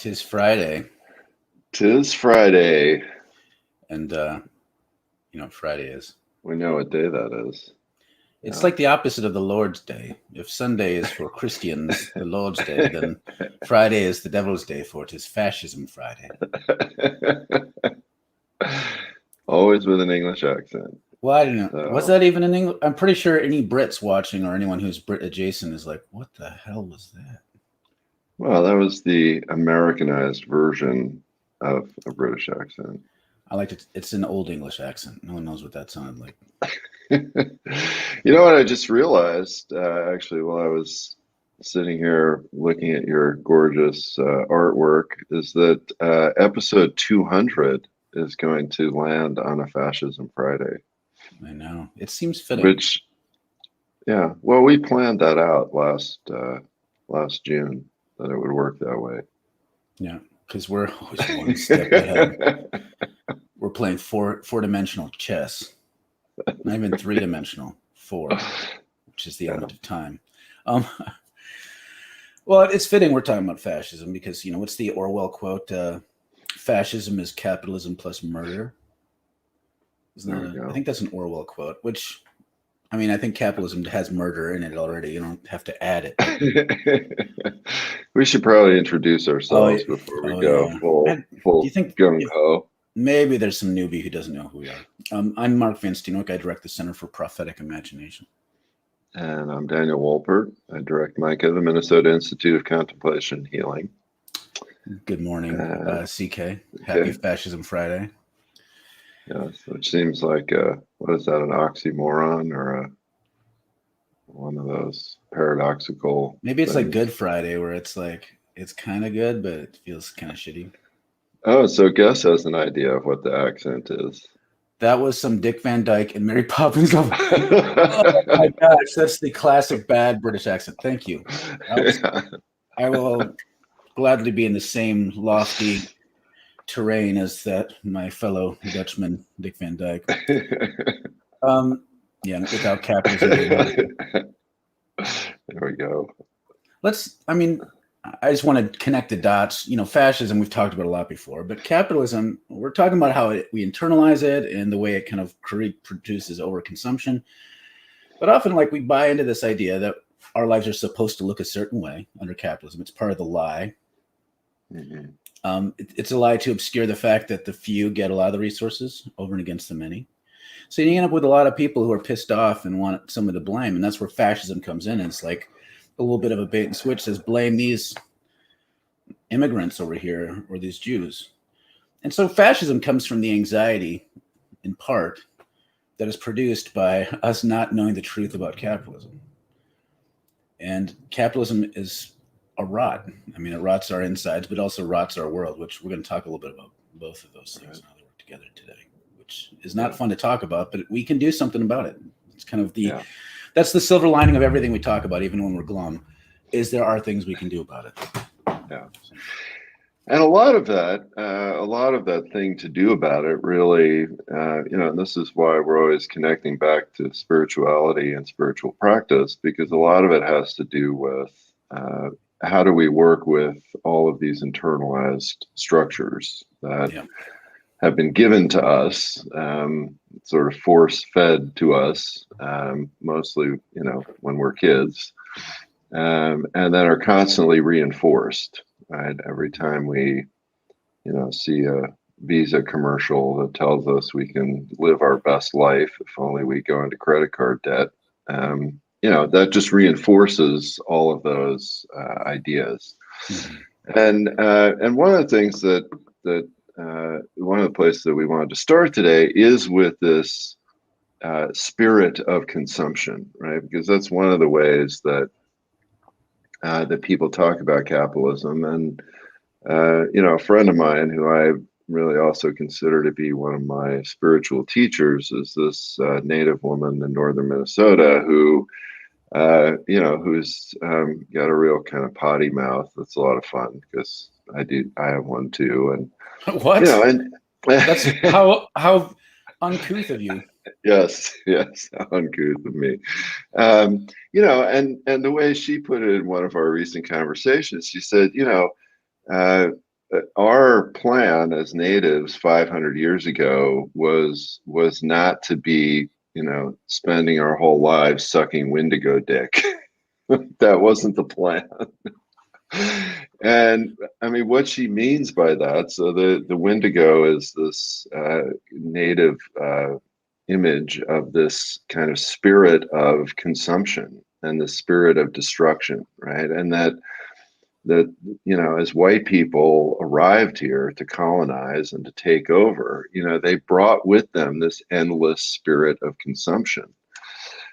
'Tis Friday, Tis Friday. and you know what Friday is. We know what day that is. It's Yeah. like the opposite of the Lord's Day. If Sunday is for Christians, the Lord's Day, then Friday is the Devil's Day, for it is Fascism Friday. Always with an English accent. Well, I don't know. So, Was that even in English? I'm pretty sure any Brits watching or anyone who's Brit adjacent is like, "What the hell was that?" well, that was the Americanized version of a British accent. I like it. It's an old English accent. No one knows what that sounded like. You know what I just realized, actually, while I was sitting here looking at your gorgeous artwork, is that episode 200 is going to land on a Fascism Friday. I know. It seems fitting. Which, yeah, well, we planned that out last June that it would work that way. Yeah, because we're always one step ahead. We're playing four-dimensional chess. Not even three-dimensional, four, which is the element of time. Well, it's fitting we're talking about fascism because, what's the Orwell quote? Fascism is capitalism plus murder. Isn't that I think that's an Orwell quote, which, I think capitalism has murder in it already. You don't have to add it. We should probably introduce ourselves before we go full do you think gung-ho. Maybe there's some newbie who doesn't know who we are. I'm Mark Van Steenwyk. I direct the Center for Prophetic Imagination. And I'm Daniel Wolpert. I direct Micah, the Minnesota Institute of Contemplation and Healing. Good morning, CK. Happy Fascism Friday. Yes, which seems like, what is that, an oxymoron or one of those paradoxical Maybe it's things. like Good Friday, where it's like, it's kind of good, but it feels kind of shitty. Oh, so Gus has an idea of what the accent is. That was some Dick Van Dyke and Mary Poppins. Oh my gosh, that's the classic bad British accent. Thank you. I will gladly be in the same lofty terrain as that my fellow Dutchman, Dick Van Dyke. Yeah, without capitalism. There we go. I just want to connect the dots. Fascism, we've talked about a lot before, but capitalism, we're talking about how we internalize it and the way it kind of produces overconsumption. But often, we buy into this idea that our lives are supposed to look a certain way under capitalism. It's part of the lie. Mm-hmm. It's a lie to obscure the fact that the few get a lot of the resources over and against the many. So you end up with a lot of people who are pissed off and want someone to blame. And that's where fascism comes in. It's like a little bit of a bait and switch, says blame these immigrants over here or these Jews. And so fascism comes from the anxiety, in part, that is produced by us not knowing the truth about capitalism. And capitalism is a rot. It rots our insides, but also rots our world, which we're going to talk a little bit about both of those things and how they work together today, which is not fun to talk about, but we can do something about it. It's kind of that's the silver lining of everything we talk about, even when we're glum, is there are things we can do about it. Yeah. And a lot of that thing to do about it really, and this is why we're always connecting back to spirituality and spiritual practice, because a lot of it has to do with how do we work with all of these internalized structures that have been given to us, sort of force-fed to us, mostly, when we're kids, and then are constantly reinforced. Right? Every time we, see a Visa commercial that tells us we can live our best life if only we go into credit card debt, that just reinforces all of those ideas. And one of the things that one of the places that we wanted to start today is with this spirit of consumption, right? Because that's one of the ways that that people talk about capitalism. And a friend of mine who I really also consider to be one of my spiritual teachers is this native woman in northern Minnesota who who's got a real kind of potty mouth. That's a lot of fun because I have one too. And what? That's how uncouth of you. Yes, uncouth of me. And the way she put it in one of our recent conversations, she said, our plan as natives 500 years ago was not to be, spending our whole lives sucking Wendigo dick. That wasn't the plan. And I mean, what she means by that, so the Wendigo is this native image of this kind of spirit of consumption and the spirit of destruction, right? And that as white people arrived here to colonize and to take over, they brought with them this endless spirit of consumption.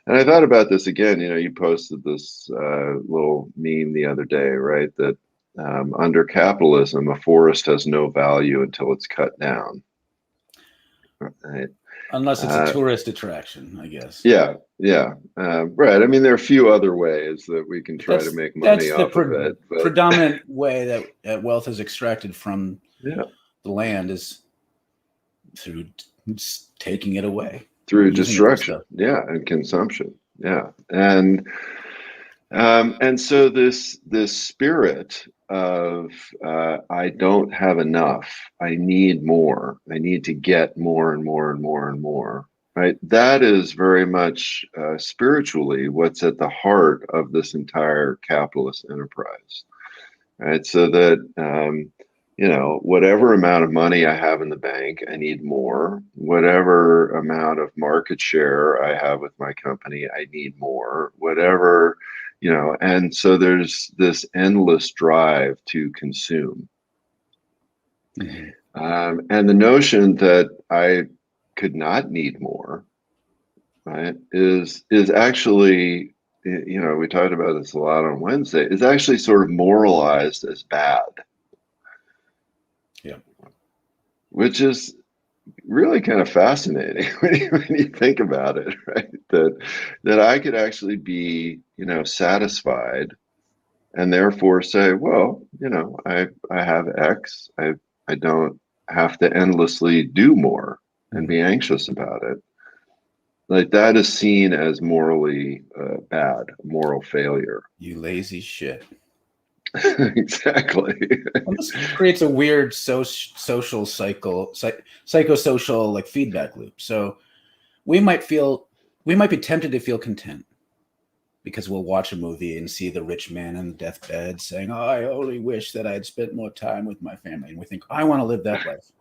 And I thought about this again. You posted this little meme the other day, right? That under capitalism, a forest has no value until it's cut down. Right? Unless it's a tourist attraction, I guess. Yeah, right. I mean, there are a few other ways that we can try to make money off of it. But predominant way that wealth is extracted from the land is through taking it away. Through destruction, and consumption, and so this spirit of I don't have enough, I need more, I need to get more and more and more and more, right? That is very much spiritually what's at the heart of this entire capitalist enterprise, right? So that whatever amount of money I have in the bank, I need more. Whatever amount of market share I have with my company, I need more. Whatever, and so there's this endless drive to consume. Mm-hmm. And the notion that I could not need more, right, is actually, we talked about this a lot on Wednesday, is actually sort of moralized as bad. Yeah, which is really kind of fascinating when you think about it, right? That I could actually be, satisfied, and therefore say, well, I have X. I don't have to endlessly do more and be anxious about it. Like that is seen as morally bad, moral failure. You lazy shit. Exactly. Well, this creates a weird social cycle, psychosocial like feedback loop. So we might be tempted to feel content because we'll watch a movie and see the rich man on the deathbed saying, "Oh, I only wish that I had spent more time with my family," and we think, "I want to live that life."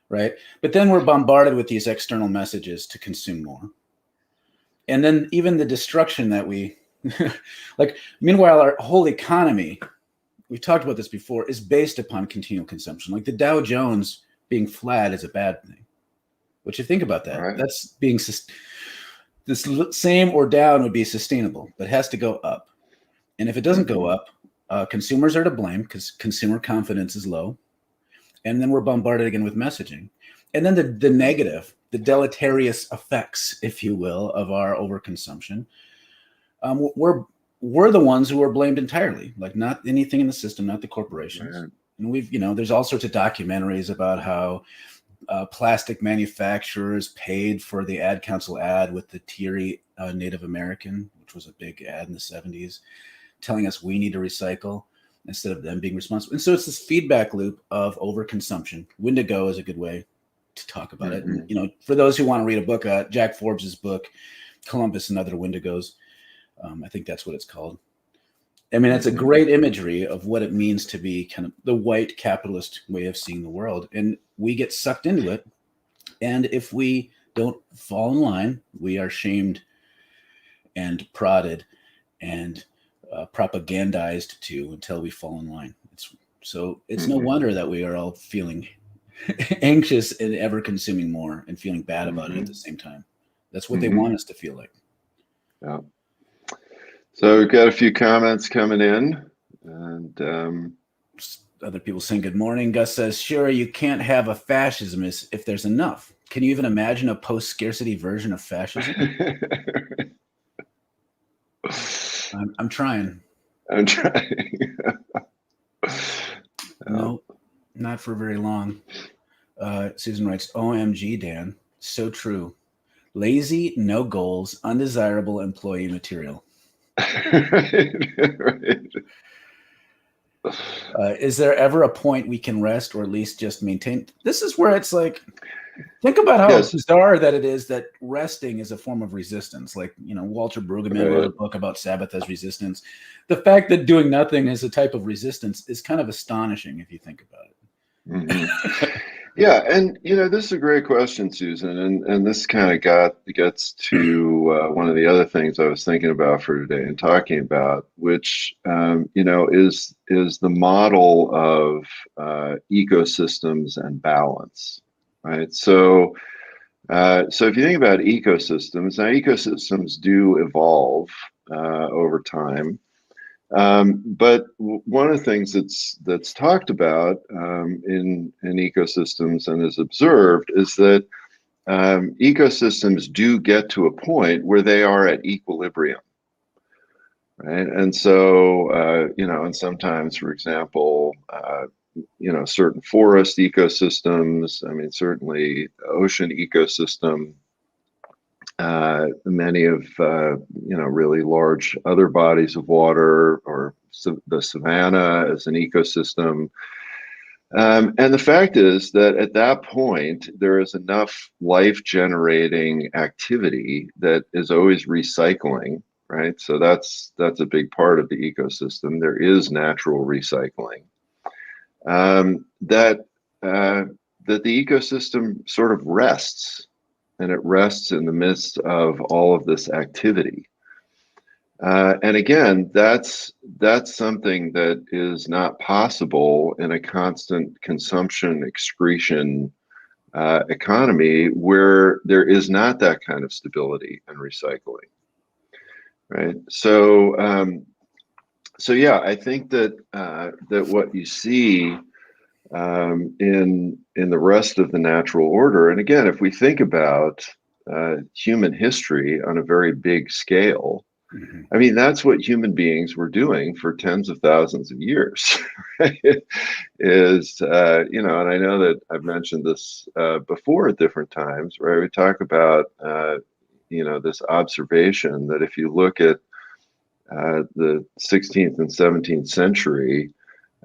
Right? But then we're bombarded with these external messages to consume more, and then even the destruction that we like. Meanwhile, our whole economy, we've talked about this before, is based upon continual consumption. Like the Dow Jones being flat is a bad thing. What you think about that? Right. That's being this same or down would be sustainable, but it has to go up. And if it doesn't go up, consumers are to blame because consumer confidence is low. And then we're bombarded again with messaging. And then the negative, the deleterious effects, if you will, of our overconsumption. We're the ones who are blamed entirely, like not anything in the system, not the corporations. Right. And there's all sorts of documentaries about how plastic manufacturers paid for the ad council ad with the teary Native American, which was a big ad in the 70s, telling us we need to recycle instead of them being responsible. And so it's this feedback loop of overconsumption. Wendigo is a good way to talk about it. And, for those who want to read a book, Jack Forbes's book, Columbus and Other Wendigos, I think that's what it's called. I mean, it's a great imagery of what it means to be kind of the white capitalist way of seeing the world. And we get sucked into it. And if we don't fall in line, we are shamed and prodded and propagandized to until we fall in line. It's no wonder that we are all feeling anxious and ever consuming more and feeling bad about it at the same time. That's what they want us to feel like. Yeah. So we've got a few comments coming in, and other people saying good morning. Gus says, sure, you can't have a fascism if there's enough. Can you even imagine a post-scarcity version of fascism? I'm trying. I'm trying. No, not for very long. Susan writes, OMG, Dan. So true. Lazy, no goals, undesirable employee material. Right. Is there ever a point we can rest or at least just maintain? This is where it's like, think about how Yes. bizarre that it is that resting is a form of resistance. Like, Walter Brueggemann wrote a book about Sabbath as resistance. The fact that doing nothing is a type of resistance is kind of astonishing if you think about it. Mm-hmm. Yeah, and this is a great question, Susan, and this kind of gets to one of the other things I was thinking about for today and talking about, which is the model of ecosystems and balance, right? So if you think about ecosystems, now ecosystems do evolve over time. But one of the things that's talked about in ecosystems and is observed is that ecosystems do get to a point where they are at equilibrium, right? And so and sometimes, for example, certain forest ecosystems, I mean, certainly ocean ecosystem, many of really large other bodies of water, or the savanna as an ecosystem. And the fact is that at that point, there is enough life generating activity that is always recycling, right? So that's a big part of the ecosystem. There is natural recycling. That the ecosystem sort of rests, and it rests in the midst of all of this activity. And again, that's something that is not possible in a constant consumption excretion economy where there is not that kind of stability and recycling, right? So yeah, I think that that what you see in the rest of the natural order, and again, if we think about human history on a very big scale, Mm-hmm. I mean, that's what human beings were doing for tens of thousands of years. Right? And I know that I've mentioned this before at different times, where we talk about this observation that if you look at the 16th and 17th century,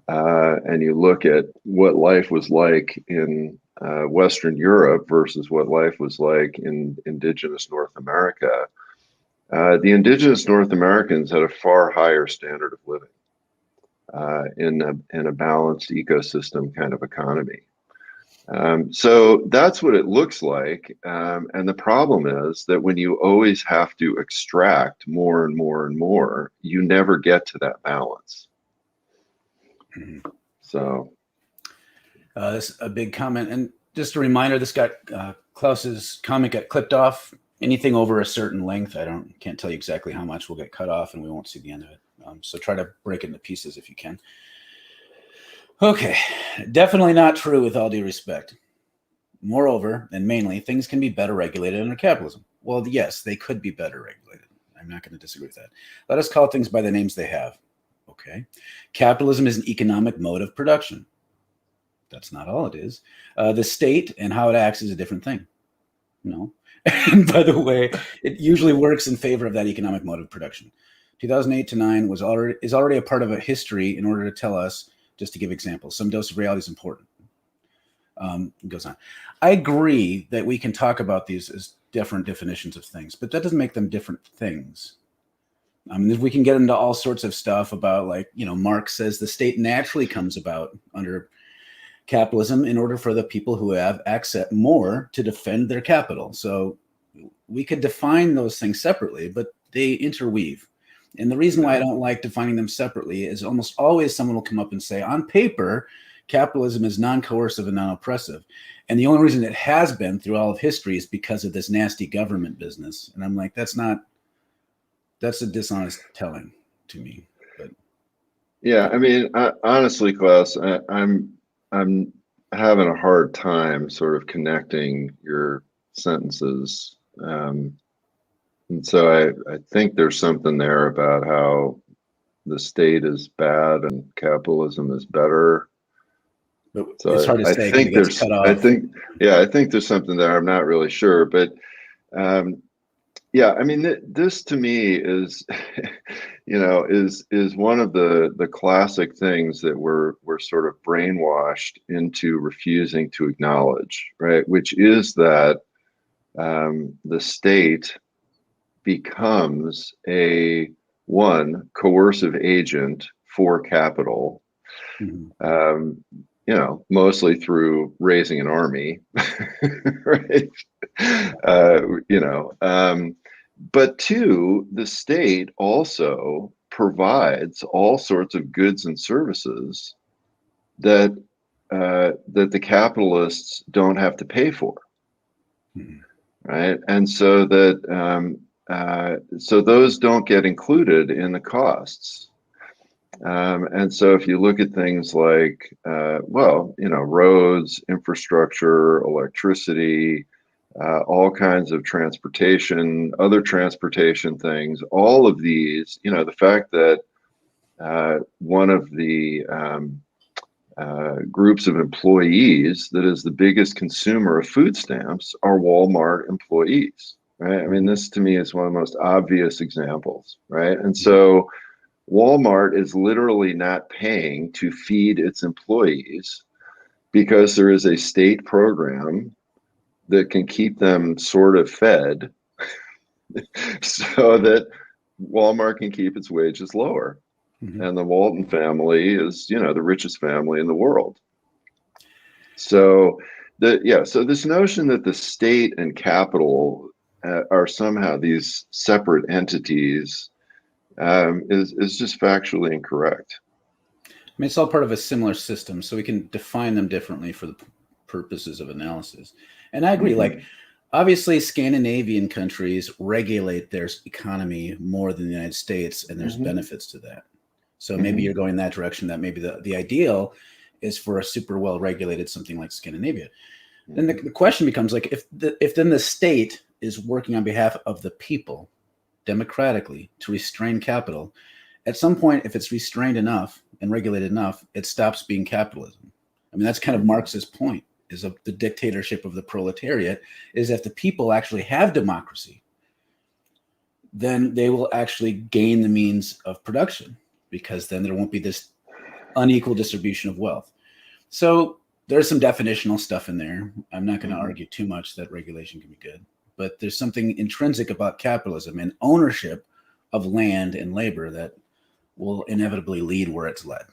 and you look at what life was like in Western Europe versus what life was like in indigenous North America, the indigenous North Americans had a far higher standard of living in a balanced ecosystem kind of economy. So that's what it looks like. And the problem is that when you always have to extract more and more and more, you never get to that balance. Mm-hmm. So this is a big comment, and just a reminder: this got Klaus's comment got clipped off. Anything over a certain length, can't tell you exactly how much will get cut off, and we won't see the end of it. So try to break it into pieces if you can. Okay, definitely not true with all due respect. Moreover, and mainly, things can be better regulated under capitalism. Well, yes, they could be better regulated. I'm not going to disagree with that. Let us call things by the names they have. Okay. Capitalism is an economic mode of production. That's not all it is. The state and how it acts is a different thing. No. And by the way, it usually works in favor of that economic mode of production. 2008 to 9 is already a part of a history in order to tell us, just to give examples, some dose of reality is important. It goes on. I agree that we can talk about these as different definitions of things, but that doesn't make them different things. I mean, we can get into all sorts of stuff about, like, Marx says the state naturally comes about under capitalism in order for the people who have access more to defend their capital. So we could define those things separately, but they interweave. And the reason why I don't like defining them separately is almost always someone will come up and say, on paper, capitalism is non-coercive and non-oppressive. And the only reason it has been through all of history is because of this nasty government business. And I'm like, that's a dishonest telling to me. But yeah, I mean, honestly, Klaus, I'm having a hard time sort of connecting your sentences. And so I think there's something there about how the state is bad and capitalism is better. But So it's hard to say because it gets cut off. I think there's something there. I'm not really sure, but yeah, I mean, this to me is, is one of the classic things that we're sort of brainwashed into refusing to acknowledge, right? Which is that the state becomes a coercive agent for capital, um, mostly through raising an army, right? But two, the state also provides all sorts of goods and services that that the capitalists don't have to pay for, right? And so that so those don't get included in the costs. And so if you look at things like, roads, infrastructure, electricity, all kinds of transportation, other transportation things, all of these, the fact that one of the groups of employees that is the biggest consumer of food stamps are Walmart employees, right? I mean, this to me is one of the most obvious examples, right? And so Walmart is literally not paying to feed its employees because there is a state program that can keep them sort of fed so that Walmart can keep its wages lower. And the Walton family is, the richest family in the world. So so this notion that the state and capital are somehow these separate entities is just factually incorrect. I mean, it's all part of a similar system, so we can define them differently for the purposes of analysis. And I agree, like, obviously Scandinavian countries regulate their economy more than the United States, and there's benefits to that. So maybe you're going that direction, that maybe the ideal is for a super well-regulated something like Scandinavia. Then the question becomes, like, if then the state is working on behalf of the people democratically to restrain capital, at some point, if it's restrained enough and regulated enough, it stops being capitalism. I mean, that's kind of Marx's point, is of the dictatorship of the proletariat, is if the people actually have democracy, then they will actually gain the means of production, because then there won't be this unequal distribution of wealth. So there's some definitional stuff in there. I'm not going to argue too much that regulation can be good, but there's something intrinsic about capitalism and ownership of land and labor that will inevitably lead where it's led.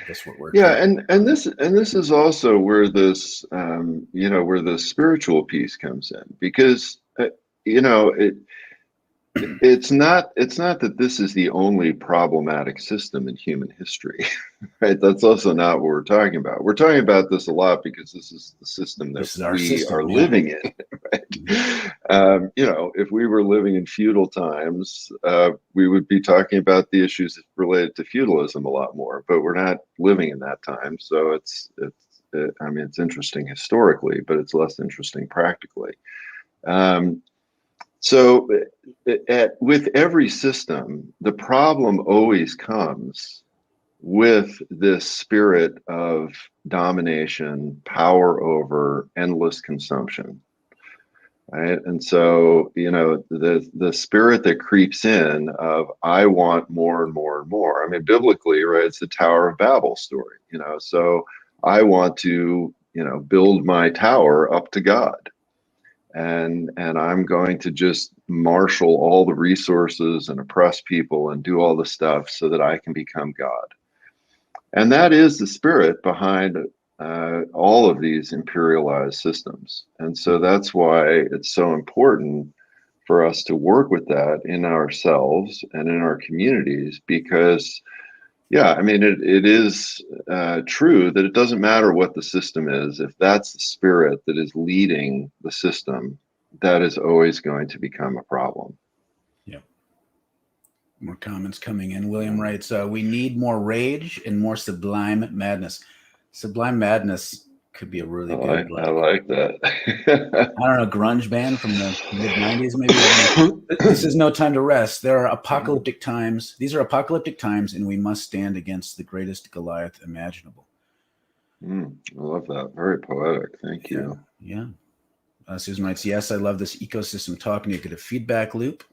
That's what we're trying. And this is also where this where the spiritual piece comes in, because it's not that this is the only problematic system in human history, right? That's also not what we're talking about. We're talking about this a lot because this is the system that we are living in, right? If we were living in feudal times, we would be talking about the issues related to feudalism a lot more, but we're not living in that time. So it's interesting historically, but it's less interesting practically. So with every system, the problem always comes with this spirit of domination, power over endless consumption, right? And so, the spirit that creeps in of, I want more and more and more. I mean, biblically, right, it's the Tower of Babel story, so I want to, build my tower up to God. And I'm going to just marshal all the resources and oppress people and do all the stuff so that I can become God. And that is the spirit behind all of these imperialized systems. And so that's why it's so important for us to work with that in ourselves and in our communities, because it is true that it doesn't matter what the system is. If that's the spirit that is leading the system, that is always going to become a problem. Yeah. More comments coming in. William writes, we need more rage and more sublime madness. Sublime madness could be a really good. I like that. I don't know, grunge band from the mid-90s, maybe. This is no time to rest. There are apocalyptic times. These are apocalyptic times, and we must stand against the greatest Goliath imaginable. I love that. Very poetic. Thank you. Yeah. Susan writes, yes, I love this ecosystem talk negative feedback loop.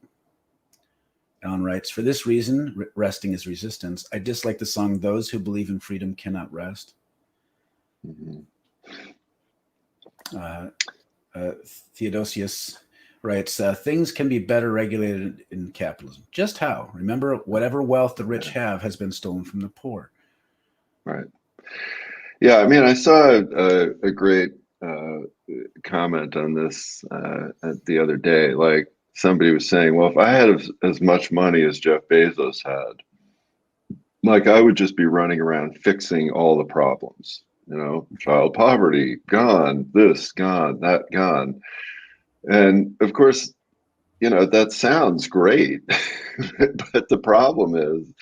Alan writes, for this reason, resting is resistance. I dislike the song, Those Who Believe in Freedom Cannot Rest. Mhm. Theodosius writes, things can be better regulated in capitalism. Just how? Remember, whatever wealth the rich have has been stolen from the poor. Right. Yeah, I mean, I saw a great comment on this the other day. Like somebody was saying, well, if I had as much money as Jeff Bezos had, like I would just be running around fixing all the problems, child poverty, gone, this, gone, that, gone. And of course, that sounds great. But the problem is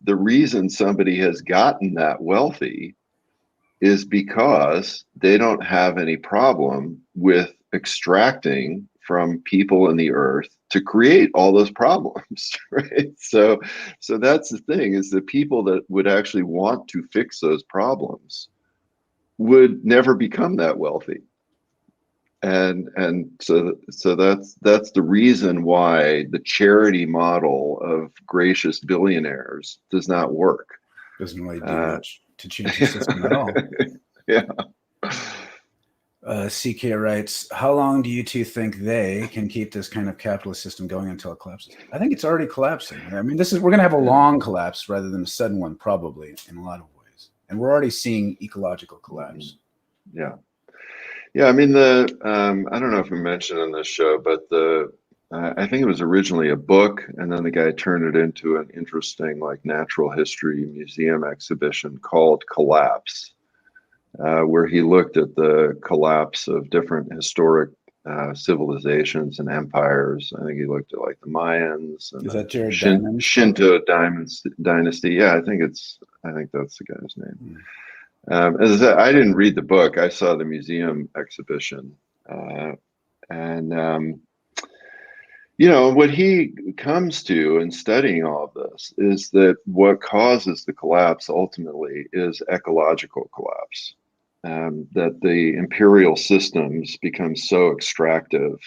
the reason somebody has gotten that wealthy is because they don't have any problem with extracting from people in the earth to create all those problems, right? So that's the thing, is the people that would actually want to fix those problems would never become that wealthy. And so that's the reason why the charity model of gracious billionaires does not work. Doesn't really do much to change the system at all. Yeah. CK writes, how long do you two think they can keep this kind of capitalist system going until it collapses? I think it's already collapsing. I mean, we're going to have a long collapse rather than a sudden one, probably, in a lot of ways. And we're already seeing ecological collapse. Yeah. Yeah, I mean, I don't know if we mentioned on this show, but I think it was originally a book, and then the guy turned it into an interesting, like, natural history museum exhibition called Collapse, where he looked at the collapse of different historic civilizations and empires. I think he looked at like the Mayans and Is that Jared Shinto dynasty. Yeah, I think that's the guy's name. As I said, I didn't read the book. I saw the museum exhibition, and what he comes to in studying all of this is that what causes the collapse ultimately is ecological collapse. That the imperial systems become so extractive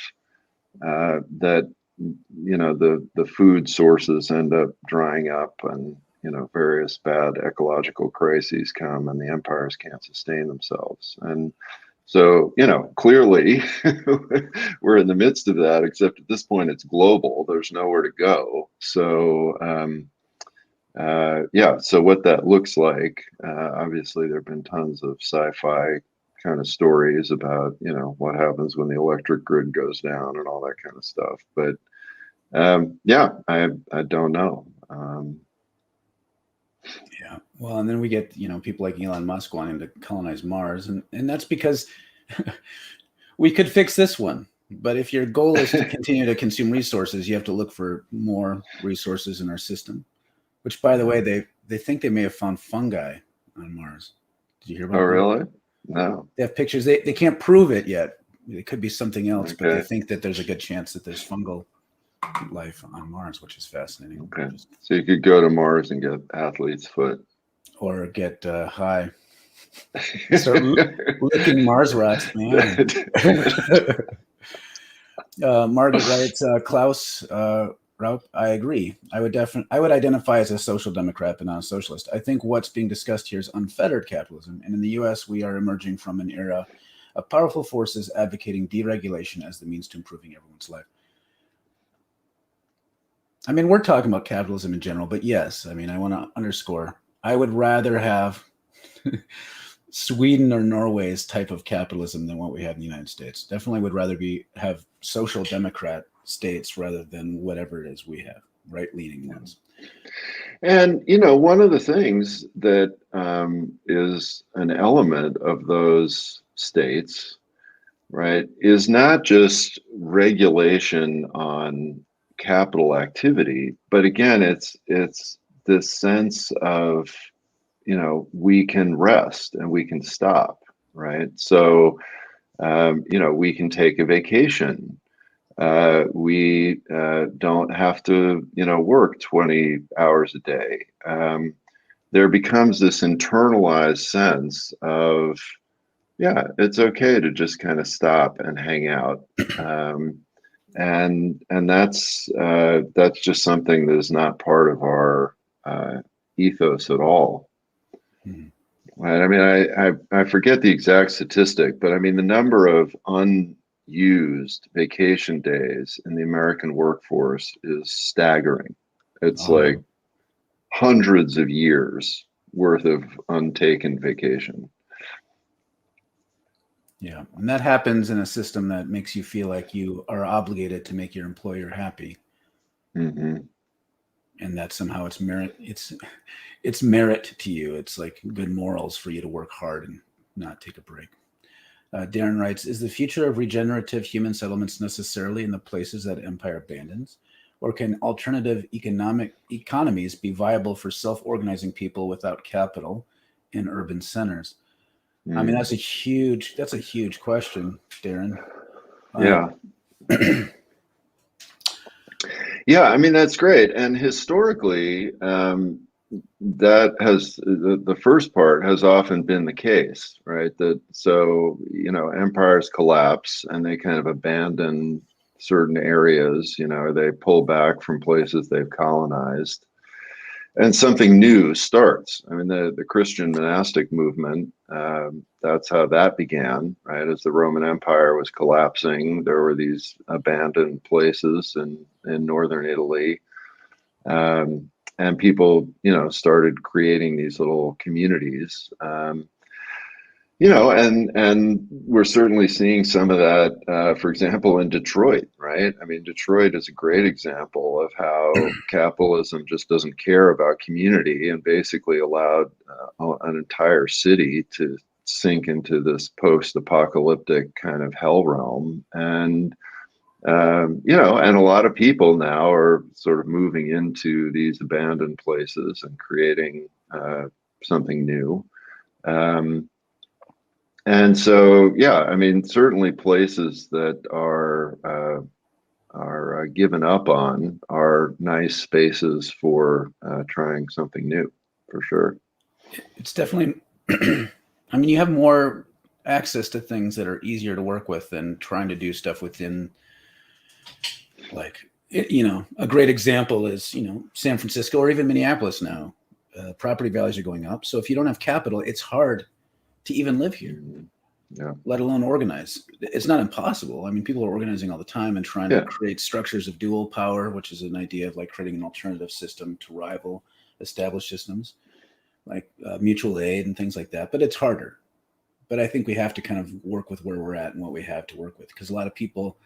that the food sources end up drying up, and various bad ecological crises come, and the empires can't sustain themselves. And so, clearly we're in the midst of that, except at this point it's global. There's nowhere to go. So, yeah, so what that looks like, obviously there have been tons of sci-fi kind of stories about, what happens when the electric grid goes down and all that kind of stuff. But yeah, I don't know. Yeah. Well, and then we get, people like Elon Musk wanting to colonize Mars. And that's because we could fix this one. But if your goal is to continue to consume resources, you have to look for more resources in our system, which, by the way, they think they may have found fungi on Mars. Did you hear about that? Oh, really? No. They have pictures. They can't prove it yet. It could be something else, but they think that there's a good chance that there's fungal life on Mars, which is fascinating. Okay. So you could go to Mars and get athlete's foot. Or get high. Start licking Mars rocks, man. Margaret writes, Klaus Raup, I agree. I would identify as a social democrat, but not a socialist. I think what's being discussed here is unfettered capitalism. And in the US, we are emerging from an era of powerful forces advocating deregulation as the means to improving everyone's life. I mean, we're talking about capitalism in general, but yes, I mean, I want to underscore, I would rather have Sweden or Norway's type of capitalism than what we have in the United States. Definitely would rather have social democrat states rather than whatever it is we have, right-leaning ones. And, one of the things that is an element of those states, right, is not just regulation on capital activity, but again, it's this sense of, we can rest and we can stop, right? So, we can take a vacation. We don't have to, work 20 hours a day. There becomes this internalized sense of, yeah, it's okay to just kind of stop and hang out. and that's just something that is not part of our ethos at all. Hmm. Right? I mean, I forget the exact statistic, but I mean the number of unused vacation days in the American workforce is staggering. It's Oh, like hundreds of years worth of untaken vacation. yeah. And that happens in a system that makes you feel like you are obligated to make your employer happy, Hmm. and that somehow it's merit. It's merit to you. It's like good morals for you to work hard and not take a break. Darren writes, is the future of regenerative human settlements necessarily in the places that empire abandons? Or can alternative economies be viable for self-organizing people without capital in urban centers? I mean, Mm. that's a huge question, Darren. Uh, Yeah. Yeah, I mean that's great. And historically, that has the first part has often been the case, right? That so empires collapse and they kind of abandon certain areas. They pull back from places they've colonized, and something new starts. I mean, the Christian monastic movement. That's how that began, right? As the Roman Empire was collapsing, there were these abandoned places in northern Italy, and people, started creating these little communities. And we're certainly seeing some of that, for example, in Detroit, right? I mean, Detroit is a great example of how capitalism just doesn't care about community and basically allowed an entire city to sink into this post-apocalyptic kind of hell realm. And a lot of people now are sort of moving into these abandoned places and creating something new. Um, and so, yeah, I mean, certainly places that are given up on are nice spaces for trying something new, for sure. it's definitely, I mean, you have more access to things that are easier to work with than trying to do stuff within, like, a great example is, San Francisco or even Minneapolis now. Property values are going up. So if you don't have capital, it's hard to even live here, Mhm. Yeah, let alone organize. It's not impossible. I mean, people are organizing all the time and trying to yeah, create structures of dual power, which is an idea of like creating an alternative system to rival established systems, like mutual aid and things like that. But it's harder. But I think we have to kind of work with where we're at and what we have to work with, because a lot of people,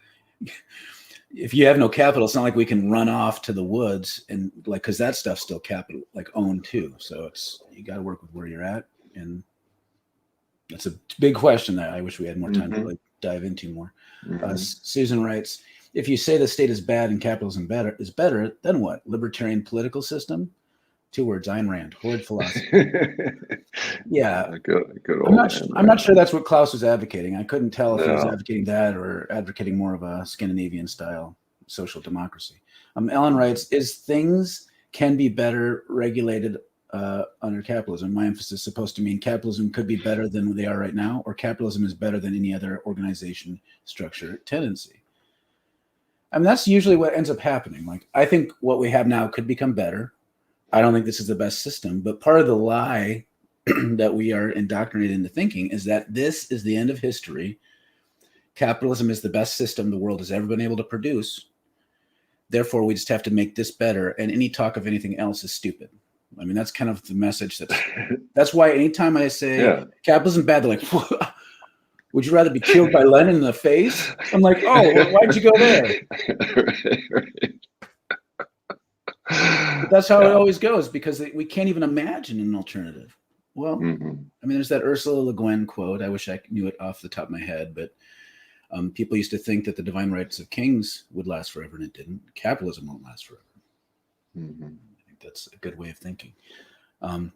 if you have no capital, it's not like we can run off to the woods and like, because that stuff's still capital like owned too. So you got to work with where you're at, and that's a big question that I wish we had more time to hmm really dive into more. hmm Susan writes, if you say the state is bad and capitalism is better, then what? Libertarian political system? 2 words, Ayn Rand, horrid philosophy. Yeah, good old Ayn I'm not Rand. sure that's what Klaus was advocating. I couldn't tell if he was No. advocating that or advocating more of a Scandinavian style social democracy. Ellen writes, "Is things can be better regulated under capitalism? My emphasis is supposed to mean capitalism could be better than they are right now, or capitalism is better than any other organization, structure, tendency." I mean, that's usually what ends up happening. Like, I think what we have now could become better. I don't think this is the best system, but part of the lie that we are indoctrinated into thinking is that this is the end of history. Capitalism is the best system the world has ever been able to produce. Therefore, we just have to make this better, and any talk of anything else is stupid. I mean, that's kind of the message. That's why anytime I say Yeah. capitalism bad, they're like, would you rather be killed by Lenin in the face? I'm like, oh, well, why'd you go there? Right, But right. that's how it Yeah. always goes, because we can't even imagine an alternative. Well, hmm I mean, there's that Ursula Le Guin quote. I wish I knew it off the top of my head, but people used to think that the divine rights of kings would last forever, and it didn't. Capitalism won't last forever. hmm I think that's a good way of thinking. Um,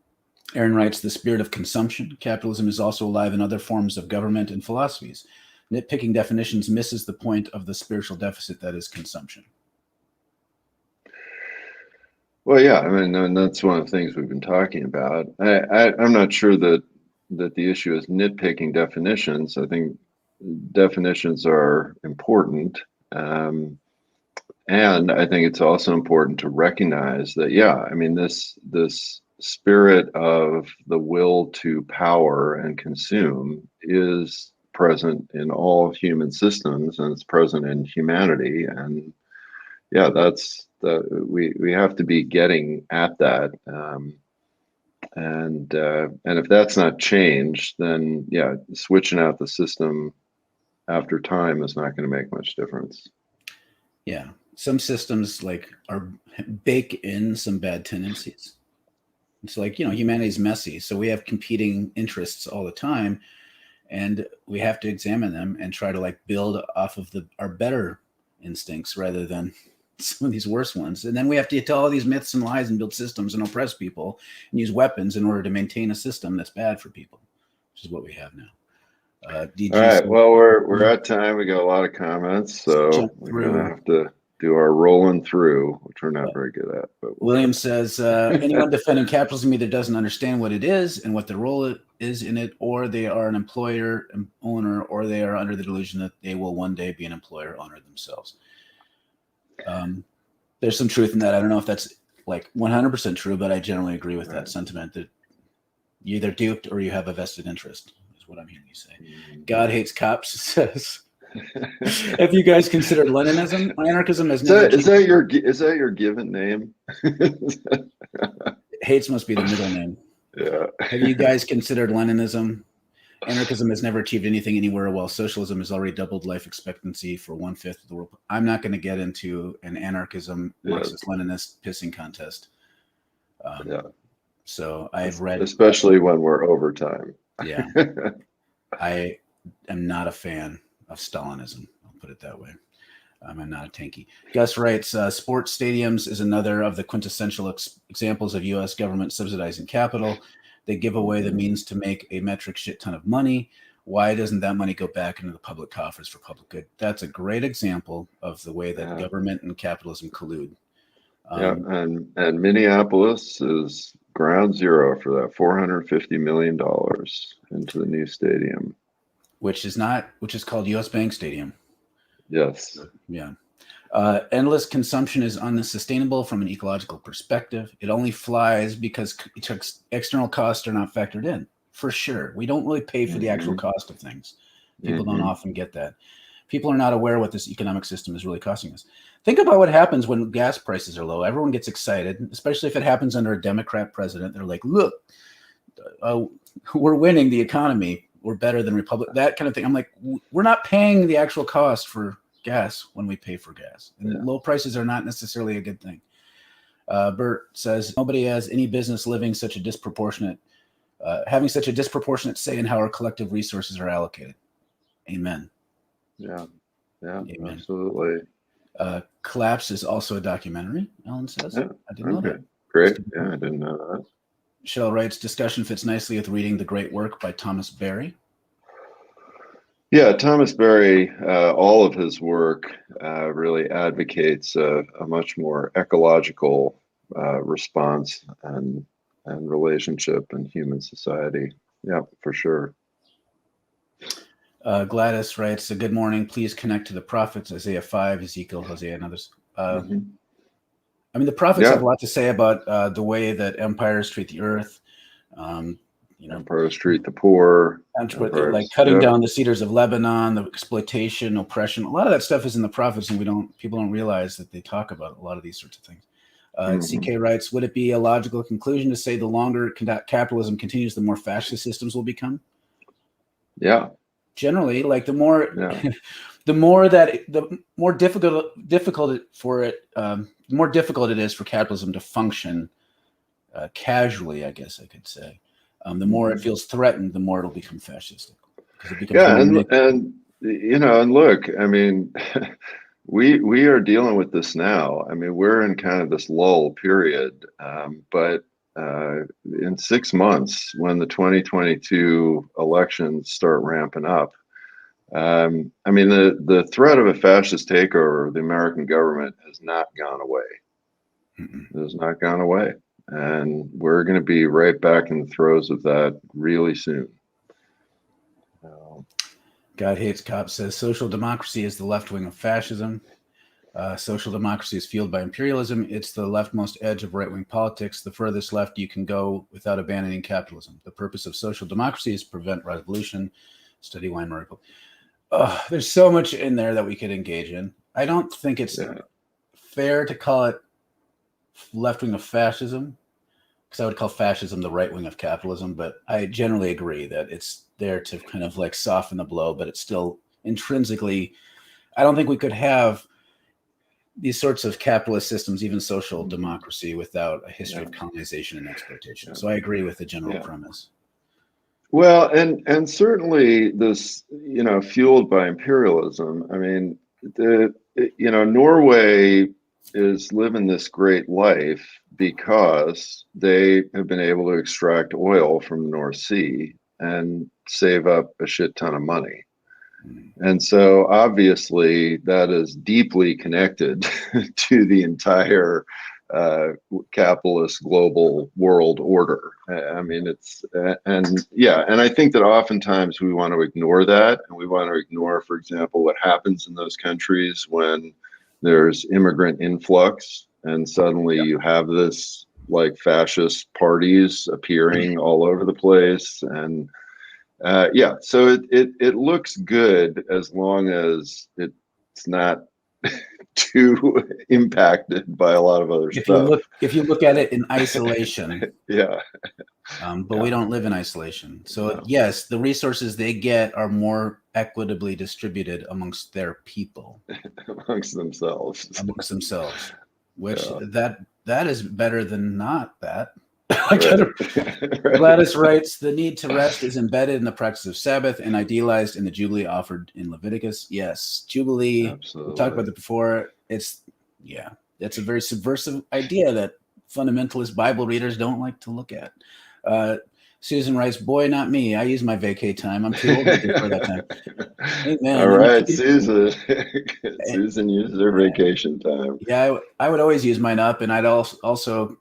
Aaron writes, the spirit of consumption. Capitalism is also alive in other forms of government and philosophies. Nitpicking definitions misses the point of the spiritual deficit that is consumption. Well, yeah, I mean, and that's one of the things we've been talking about. I'm not sure that the issue is nitpicking definitions. I think definitions are important. And I think it's also important to recognize that, yeah, I mean, this spirit of the will to power and consume is present in all human systems, and it's present in humanity. And yeah, we have to be getting at that. And if that's not changed, then yeah, switching out the system after time is not going to make much difference. Yeah, some systems like are bake in some bad tendencies. It's like, humanity's messy, so we have competing interests all the time, and we have to examine them and try to like build off of our better instincts rather than some of these worse ones. And then we have to tell all these myths and lies and build systems and oppress people and use weapons in order to maintain a system that's bad for people, which is what we have now. All right. Well, we're at time. We got a lot of comments, so we're gonna have to do our rolling through, which we're not very good at. But William says, anyone defending capitalism either doesn't understand what it is and what the role is in it, or they are an employer and owner, or they are under the delusion that they will one day be an employer owner themselves. There's some truth in that. I don't know if that's like 100% true, but I generally agree with that sentiment that you either duped or you have a vested interest, is what I'm hearing you say. God hates cops, says. Have you guys considered Leninism? Anarchism has never. Is that your given name? Hates must be the middle name. Yeah. Have you guys considered Leninism? Anarchism has never achieved anything anywhere, while socialism has already doubled life expectancy for 1/5 of the world. I'm not going to get into an anarchism Marxist-Leninist pissing contest. So I've read, especially when we're over time. Yeah, I am not a fan of Stalinism. I'll put it that way. I'm not a tanky. Gus writes, sports stadiums is another of the quintessential examples of U.S. government subsidizing capital. They give away the means to make a metric shit ton of money. Why doesn't that money go back into the public coffers for public good? That's a great example of the way that government and capitalism collude. And Minneapolis is ground zero for that $450 million into the new stadium, which is called U.S. Bank Stadium. Yes. Yeah. Endless consumption is unsustainable from an ecological perspective. It only flies because external costs are not factored in. For sure. We don't really pay for the actual cost of things. People don't often get that. People are not aware what this economic system is really costing us. Think about what happens when gas prices are low. Everyone gets excited, especially if it happens under a Democrat president. They're like, look, we're winning the economy. We're better than Republic, that kind of thing. I'm like, we're not paying the actual cost for gas when we pay for gas. And low prices are not necessarily a good thing. Bert says, nobody has any business having such a disproportionate say in how our collective resources are allocated. Amen. Yeah, Amen. Absolutely. Collapse is also a documentary, Ellen says. Yeah. I didn't know that. Great. Yeah, I didn't know that. Shell writes, discussion fits nicely with reading The Great Work by Thomas Berry. Yeah, Thomas Berry, all of his work really advocates a much more ecological response and relationship in human society. Yeah, for sure. Gladys writes, good morning. Please connect to the prophets, Isaiah 5, Ezekiel, Hosea, and others. I mean, the prophets have a lot to say about the way that empires treat the earth. Empires treat the poor. Like cutting down the cedars of Lebanon, the exploitation, oppression. A lot of that stuff is in the prophets, and people don't realize that they talk about a lot of these sorts of things. CK writes, would it be a logical conclusion to say the longer capitalism continues, the more fascist systems will become? Yeah. Generally, like the more difficult it is for capitalism to function casually, I guess I could say. The more it feels threatened, the more it'll become fascistic. And look, I mean, we are dealing with this now. I mean, we're in kind of this lull period, but in 6 months, when the 2022 elections start ramping up, I mean, the threat of a fascist takeover of the American government has not gone away. It has not gone away. And we're going to be right back in the throes of that really soon. God Hates Cops says social democracy is the left wing of fascism. Social democracy is fueled by imperialism. It's the leftmost edge of right-wing politics, the furthest left you can go without abandoning capitalism. The purpose of social democracy is to prevent revolution. Study Weimar. There's so much in there that we could engage in. I don't think it's fair to call it left-wing of fascism, because I would call fascism the right wing of capitalism, but I generally agree that it's there to kind of like soften the blow, but it's still intrinsically, I don't think we could have these sorts of capitalist systems, even social democracy, without a history of colonization and exploitation. So I agree with the general premise. Well, and certainly this, fueled by imperialism. I mean, Norway is living this great life because they have been able to extract oil from the North Sea and save up a shit ton of money. And so obviously that is deeply connected to the entire capitalist global world order. I mean, and I think that oftentimes we want to ignore that, and we want to ignore, for example, what happens in those countries when there's immigrant influx and suddenly you have this like fascist parties appearing all over the place. And so it looks good as long as it's not too impacted by a lot of other stuff. If you look at it in isolation, but we don't live in isolation. So yes, the resources they get are more equitably distributed amongst their people, amongst themselves, which that is better than not that. Right. Gladys writes, the need to rest is embedded in the practice of Sabbath and idealized in the Jubilee offered in Leviticus. Yes, Jubilee. Absolutely. We talked about that before. It's a very subversive idea that fundamentalist Bible readers don't like to look at. Susan writes, boy, not me. I use my vacay time. I'm too old for that time. Amen. All right, Susan. Susan uses her vacation time. Yeah, I would always use mine up, and I'd also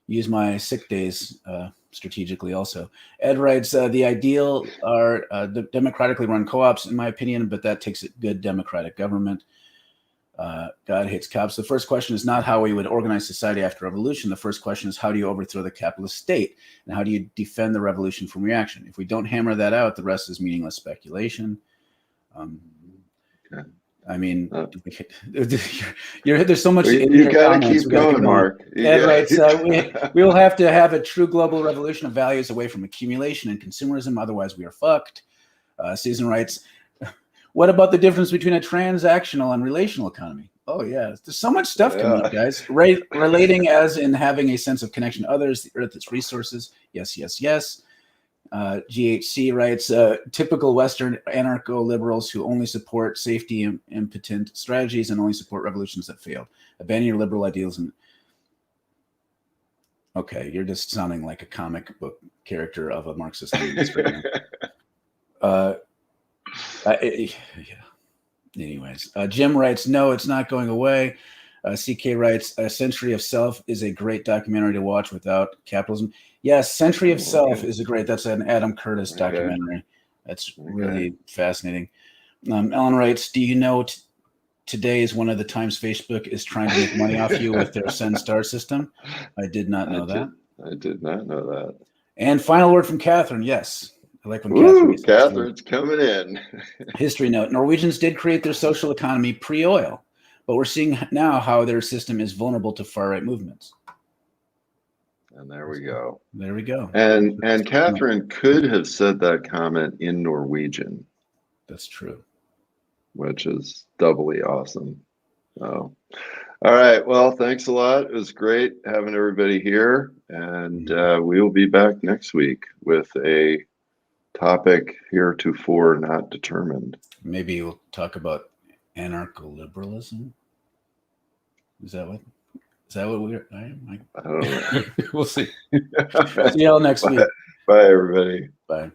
use my sick days strategically also. Ed writes, the ideal are the democratically run co-ops, in my opinion, but that takes a good democratic government. God Hates Cops. The first question is not how we would organize society after revolution. The first question is how do you overthrow the capitalist state? And how do you defend the revolution from reaction? If we don't hammer that out, the rest is meaningless speculation. I mean, there's so much. You got to keep going, Mark. Ed writes, we will have to have a true global revolution of values away from accumulation and consumerism. Otherwise, we are fucked. Susan writes, what about the difference between a transactional and relational economy? Oh, yeah. There's so much stuff coming up, guys. Relating as in having a sense of connection to others, the earth, its resources. Yes, yes, yes. GHC writes, typical Western anarcho-liberals who only support safety impotent strategies and only support revolutions that failed. Abandon your liberal ideals. Okay, you're just sounding like a comic book character of a Marxist. Anyways, Jim writes, no, it's not going away. CK writes, A Century of Self is a great documentary to watch without capitalism. Yes, Century of Self is that's an Adam Curtis documentary. That's really fascinating. Ellen writes, do you know today is one of the times Facebook is trying to make money off you with their Send Star system? I did not know that. I did not know that. And final word from Catherine. Yes. I like when Catherine's coming in. History note. Norwegians did create their social economy pre-oil, but we're seeing now how their system is vulnerable to far-right movements. And there we go. There we go. And Catherine could have said that comment in Norwegian. That's true. Which is doubly awesome. Oh. All right. Well, thanks a lot. It was great having everybody here. And we will be back next week with a topic heretofore not determined. Maybe we'll talk about anarcho-liberalism. Is that what we're? I don't know. We'll see. See y'all next week. Bye, everybody. Bye.